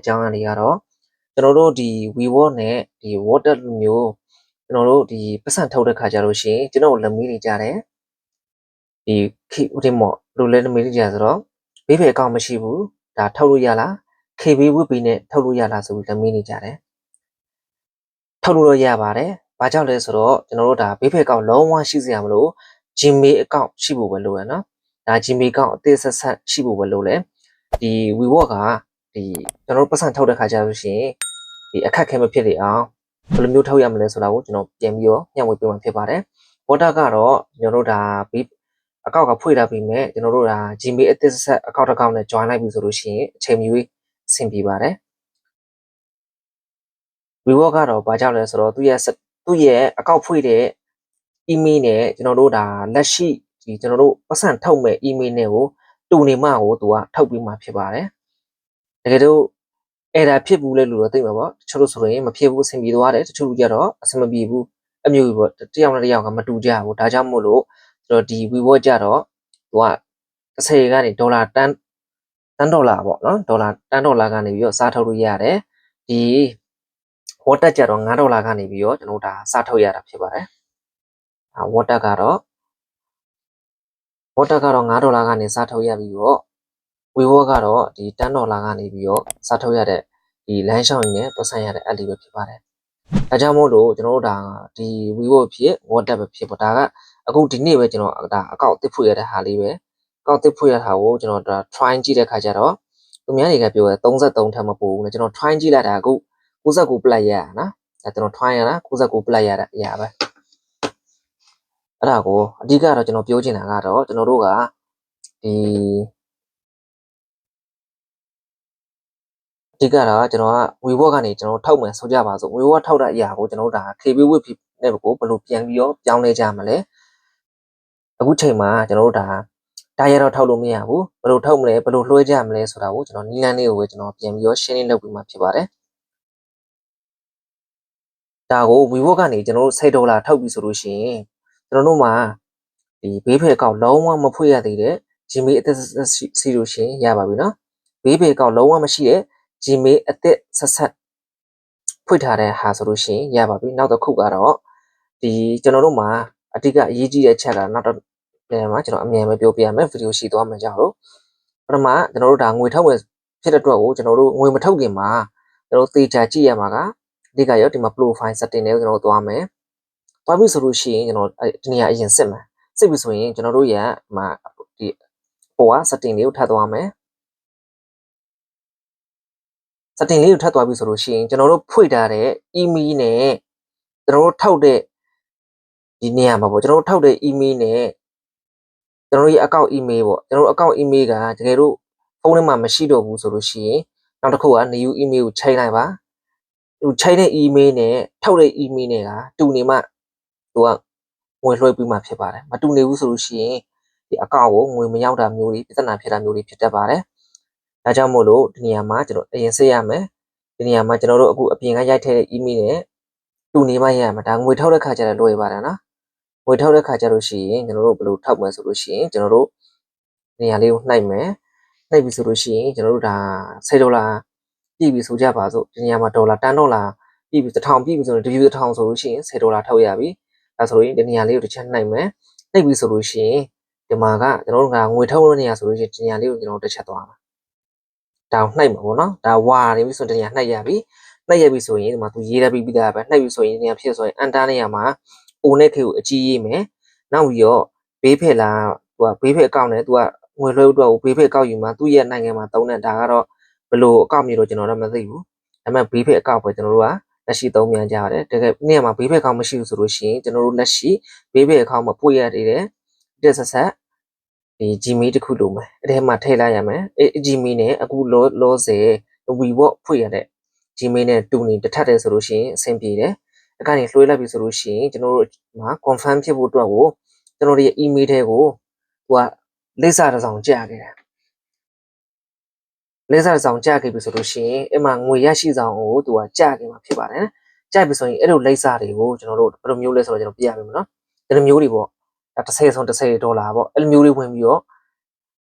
ကြောင်းရည်ကတော့ကျွန်တော်တို့ဒီ WeWork နဲ့ဒီ Water လိုမျိုးကျွန်တော်တို့ဒီပတ်စံထုတ်တဲ့ခါကျလို့ရှိရင်ကျွန်တော်လက်မီးတွေကြတယ်ဒီဥတင်မော့ဘယ်လိုလဲလက်မီးတွေကြဆိုတော့ဘေးဖေအကောင့်မရှိဘူးဒါထုတ်လို့ရလား KB WP နဲ့ထုတ်လို့ရလားဆိုပြီးလက်မီးတွေကြတယ်ထုတ်လို့ရပါတယ်ဘာကြောင့်လဲဆိုတော့ကျွန်တော်တို့ဒါဘေးဖေအကောင့်လုံးဝရှိစရာမလို Gmail အကောင့်ရှိဖို့ပဲလိုရနော်ဒါ Gmail အကောင့်အသေးဆက်ဆက်ရှိဖို့ပဲလိုလဲဒီ WeWork ကဒီကျွန်တော်တို့ပတ်စံထုတ်တဲ့ခါကျလို့ရှိရင်ဒီအခက်ခဲမဖြစ်လေအောင်ဘယ်လိုမျိုးထုတ်ရမလဲဆိုတာကိုကျွန်တော်ပြန်ပြီးတော့ညှဝေပေးမှာဖြစ်ပါတယ် Water ကတော့ကျွန်တော်တို့ဒါဘေးအကောက်ကဖွင့်ထားပြီးမဲ့ကျွန်တော်တို့ဒါ Gmail အသစ်ဆက်အကောင့်တစ်ကောင့်နဲ့ join လိုက်ပြီဆိုလို့ရှိရင်အချိန်မီအဆင်ပြေပါတယ် WeWork ကတော့ဘာကြောင့်လဲဆိုတော့သူ့ရဲ့အကောင့်ဖွင့်တဲ့ email နဲ့ကျွန်တော်တို့ဒါလက်ရှိဒီကျွန်တော်တို့ပတ်စံထုတ်မဲ့ email နဲ့ကိုတူနေမှကိုသူကထုတ်ပြီးမှဖြစ်ပါတယ်တကယ်တော့အဲ့ဒါဖြစ်ဘူးလဲလို့တော့သိမှာပေါ့တချို့လို့ဆိုရင်မဖြစ်ဘူးအဆင်ပြေသွားတယ်တချို့လူကြတော့အဆင်မပြေဘူးအမျိုးကြီးပေါ့တယောက်နဲ့တယောက်ကမတူကြဘူးဒါကြောင့်မို့လို့ကျွန်တော်ဒီ WeWork ကြတော့သူက30ကနေဒေါ်လာတန်ဒေါ်လာပေါ့နော်ဒေါ်လာကနေပြီးတော့စားထုတ်လို့ရတယ်ဒီ Water ကြတော့9ဒေါ်လာကနေပြီးတော့ကျွန်တော်ဒါစားထုတ်ရတာဖြစ်ပါတယ်Water ကတော့9ဒေါ်လာကနေစားထုတ်ရပြီးတော့ WeWork ကတော့ဒီ10ဒေါ်လာကနေပြီးတော့စားထုတ်ရတဲ့ဒီလမ်းရှောင်းရင်းနဲ့ပတ်စံရတဲ့အလီပဲဖြစ်ပါတယ်ဒါကြောင့်မို့လို့ကျွန်တော်တို့ဒါဒီ WeWork ဖြစ် Water ပဲဖြစ်ပေါ့ဒါကအခုဒီနေ့ပဲကျွန်တော်ဒါအကောင့်တစ်ဖွင့်ရတဲ့ဟာလေးပဲအကောင့်တစ်ဖွင့်ရတာကိုကျွန်တော်ဒါ try ကြည့်တဲ့ခါကျတော့သူများတွေကပြောတယ်33ထက်မပိုဘူးလေကျွန်တော် try ကြည့်လိုက်တာအခု69 plus ရနော်ဒါကျွန်တော် try ရတာ69 plus ရတဲ့အရာပဲအဲ့ဒါကိုအဓိကတော့ကျွန်တော်ပြောချင်တာကတော့ကျွန်တော်တို့ကဒီအဓိကတော့ကျွန်တော်က WeWork ကနေကျွန်တော်ထောက်မယ်ဆိုကြပါစို့ WeWork ထောက်တဲ့အရာကိုကျွန်တော်တို့ဒါ KB WP နဲ့ကိုဘယ်လိုပြန်ပြီးတော့ပြောင်းလဲကြမလဲအခုချိန်မှာကျွန်တော်တို့ဒါရတော့ထောက်လို့မရဘူးဘယ်လိုထောက်မလဲဘယ်လိုလွှဲကြမလဲဆိုတာကိုကျွန်တော်နီးလန်းလေးကိုပဲကျွန်တော်ပြန်ပြီးတော့ share လုပ်ပြီးမှဖြစ်ပါတယ်ဒါကို WeWork ကနေကျွန်တော်တို့10ဒေါ်လာထောက်ပြီဆိုလို့ရှိရင်ကျွန်တော်တို့မှာဒီဘေးဖေအကောင့်လုံးဝမဖွင့်ရသေးတဲ့ Gmail အသစ်စီလို့ရှိရင်ရပါပြီနော်ဘေးဖေအကောင့်လုံးဝမရှိတဲ့ Gmail အသစ်ဆက်ဖွင့်ထားတဲ့ဟာဆိုလို့ရှိရင်ရပါပြီနောက်တစ်ခုကတော့ဒီကျွန်တော်တို့မှာအဓိကအရေးကြီးတဲ့အချက်ကနောက်တော့မှာကျွန်တော်အမြန်ပဲပြောပြရမယ်ဗီဒီယိုရှိသွားမှကြောက်လို့ပထမကျွန်တော်တို့ဒါငွေထုတ်ဝယ်ဖြစ်တဲ့အတွက်ကိုကျွန်တော်တို့ငွေမထုတ်ခင်မှာကျွန်တော်တို့သေချာကြည့်ရမှာကအဓိကရောဒီမှာ profile setting တွေကိုကျွန်တော်တို့သွားမယ်သွားပြီဆိုလို့ရှိရင်ကျွန်တော်ဒီနေရာအရင်စစ်မယ်စစ်ပြီဆိုရင်ကျွန်တော်တို့ရမှာဒီပေါ်က setting လေးကိုထပ်သွားမယ် setting လေးကိုထပ်သွားပြီဆိုလို့ရှိရင်ကျွန်တော်တို့ဖွင့်ထားတဲ့ email နဲ့ကျွန်တော်တို့ထောက်တဲ့ဒီနေရာမှာပေါ့ကျွန်တော်တို့ထောက်တဲ့ email နဲ့ကျွန်တော်တို့ရဲ့ account email ပေါ့ကျွန်တော်တို့ account email ကတကယ်လို့ဖုန်းထဲမှာမရှိတော့ဘူးဆိုလို့ရှိရင်နောက်တစ်ခုက new email ကိုချိန်လိုက်ပါသူချိန်တဲ့ email နဲ့ထောက်တဲ့ email နဲ့ကတူနေမှသူကငွေလွှဲပြီးမှဖြစ်ပါတယ်မတူနေဘူးဆိုလို့ရှိရင်ဒီ account ကိုငွေမရောက်တာမျိုးတွေပြဿနာဖြစ်တာမျိုးတွေဖြစ်တတ်ပါတယ်ဒါကြောင့်မို့လို့ဒီနေရာမှာကျွန်တော်အရင်စစ်ရမယ်ဒီနေရာမှာကျွန်တော်တို့အခုအပြင်ကရိုက်ထည့်တဲ့ email နဲ့တူနေမှရမှာဒါငွေထောက်တဲ့ခါကျတော့လွှဲပါတယ်နော်ငွေထောက်တဲ့ခါကျလို့ရှိရင်ကျွန်တော်တို့ဘယ်လိုထောက်မလဲဆိုလို့ရှိရင်ကျွန်တော်တို့နေရာလေးကိုနှိုက်မယ်နှိုက်ပြီဆိုလို့ရှိရင်ကျွန်တော်တို့ဒါ10ဒေါ်လာပြည့်ပြီဆိုကြပါစို့ဒီနေရာမှာဒေါ်လာ10ဒေါ်လာပြည့်ပြီ1000ပြည့်ပြီဆိုရင်ဒီview 1000ဆိုလို့ရှိရင်10ဒေါ်လာထောက်ရပြီဒါဆိုရင်ဒီနေရာလေးကိုတစ်ချက်နှိုက်မယ်နှိုက်ပြီဆိုလို့ရှိရင်ဒီမှာကကျွန်တော်တို့ကငွေထုတ်လို့နေရာဆိုလို့ရှိရင်ဒီနေရာလေးကိုကျွန်တော်တို့တစ်ချက်သွားမှာဒါနှိုက်မှာပေါ့နော်ဒါဝါနေပြီဆိုဒီနေရာနှိုက်ရပြီနှိုက်ရပြီဆိုရင်ဒီမှာသူရေးရပြီးသားပဲနှိုက်ပြီဆိုရင်ဒီနေရာဖြစ်ဆိုရင် enter နေရာမှာ O နဲ့ K ကိုအကြီးရေးမယ်နောက်ပြီးတော့ဘေးဖက်လားသူကဘေးဖက်အကောင့်နဲ့သူကငွေလွှဲအတွက်ကိုဘေးဖက်အကောင့်ယူမှာသူ့ရဲ့နိုင်ငံမှာတုံးတဲ့ဒါကတော့ဘယ်လိုအကောင့်မျိုးတော့ကျွန်တော်တော့မသိဘူးဒါပေမဲ့ဘေးဖက်အကောင့်ပဲကျွန်တော်တို့ကလက်ရှိသုံးမြန်ကြရတယ်တကယ်နေ့မှာဘေးဖက်အကောင့်မရှိဘူးဆိုလို့ရှိရင်ကျွန်တော်တို့လက်ရှိဘေးဖက်အကောင့်မှာပွေရသေးတယ်တက်ဆက်ဒီ Gmail တစ်ခုလိုမယ်အဲ့ထဲမှာထည့်လိုက်ရမယ်အဲ့ Gmail နဲ့အခုလောဆယ် WeWork ဖွင့်ရတဲ့ Gmail နဲ့တူနေတစ်ထပ်တယ်ဆိုလို့ရှိရင်အဆင်ပြေတယ်အကနေလွှဲလိုက်ပြီဆိုလို့ရှိရင်ကျွန်တော်တို့မှာ confirm ဖြစ်ဖို့အတွက်ကိုကျွန်တော်တို့ရဲ့ email ထဲကိုသူကလိပ်စာတစ်စောင်ကြာခဲ့တယ်လိပ်စာတစ်စောင်ကြာခဲ့ပြီဆိုလို့ရှိရင်အဲ့မှာငွေရရှိဆောင်ကိုသူကကြာခဲ့မှာဖြစ်ပါတယ်ကြာပြီဆိုရင်အဲ့လိုလိပ်စာတွေကိုကျွန်တော်တို့ဘယ်လိုမျိုးလဲဆိုတော့ကျွန်တော်ပြရမယ်နော်ဒီလိုမျိုးတွေပေါ့30ဆုံး30ဒေါ်လာပေါ့အဲ့လိုမျိုးတွေဝင်ပြီးတော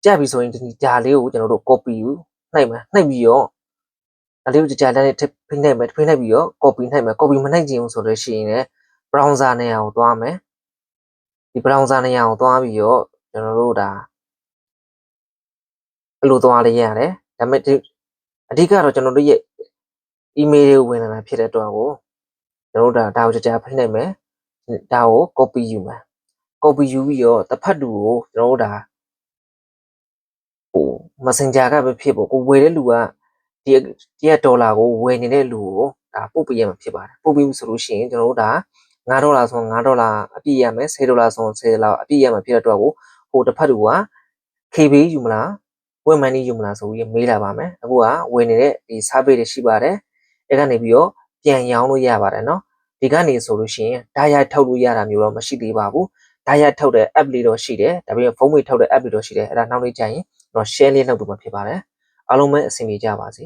့ကြာပြီဆိုရင်ဒီဂျာလေးကိုကျွန်တော်တို့ copy ယူနှိုက်မယ်နှိုက်ပြီးတော့ လေးကိုကြာတဲ့ဖိနှိပ်မယ်ဖိနှိပ်ပြီးတော့ copy နှိပ်မယ် copy မနှိပ်ခြင်းဆိုလို့ရှိရင်လည်း browser နေရာကိုသွားမယ်ဒီ browser နေရာကိုသွားပြီးတော့ကျွန်တော်တို့ဒါအဲ့လိုသွားလေးရတယ်ဒါပေမဲ့အဓိကတော့ကျွန်တော်တို့ရဲ့ email တွေကိုဝင်လာတာဖြစ်တဲ့အတွက်ကိုကျွန်တော်တို့ဒါကိုကြာဖိနှိပ်မယ်ဒါကို copy ယူမယ် copy ယူပြီးတော့တစ်ဖက်တူကိုကျွန်တော်တို့ဒါဟို messenger ကပဲဖြစ်ပေါ့ကိုဝယ်တဲ့လူကဒီဒေါ်လာကိုဝယ်နေတဲ့လူကိုဒါပို့ပေးရမှာဖြစ်ပါတယ်ပို့ပေးပြီဆိုလို့ရှိရင်ကျွန်တော်တို့ဒါ$5ဆို$5အပြည့်ရမယ်$10ဆို$10အပြည့်ရမှာဖြစ်တဲ့အတွက်ကိုဟိုတစ်ဖက်တူက KB ယူမလားဝယ်မန်နီယူမလားဆိုပြီးမေးလာပါမယ်အခုကဝယ်နေတဲ့ဒီ service တွေရှိပါတယ်အဲ့ကနေပြီးတော့ပြန်ရောင်းလို့ရပါတယ်เนาะဒီကနေဆိုလို့ရှိရင်ဒါရိုက်ထုတ်လို့ရတာမျိုးတော့မရှိသေးပါဘူးဒါရိုက်ထုတ်တဲ့ app လေးတော့ရှိတယ်ဒါပေမဲ့ဖုန်းမေးထုတ်တဲ့ app လေးတော့ရှိတယ်အဲ့ဒါနောက်နေ့ကျရင်တော့ share လေးလုပ်ပေးမှာဖြစ်ပါတယ်အားလုံးပဲအဆင်ပြေကြပါစေ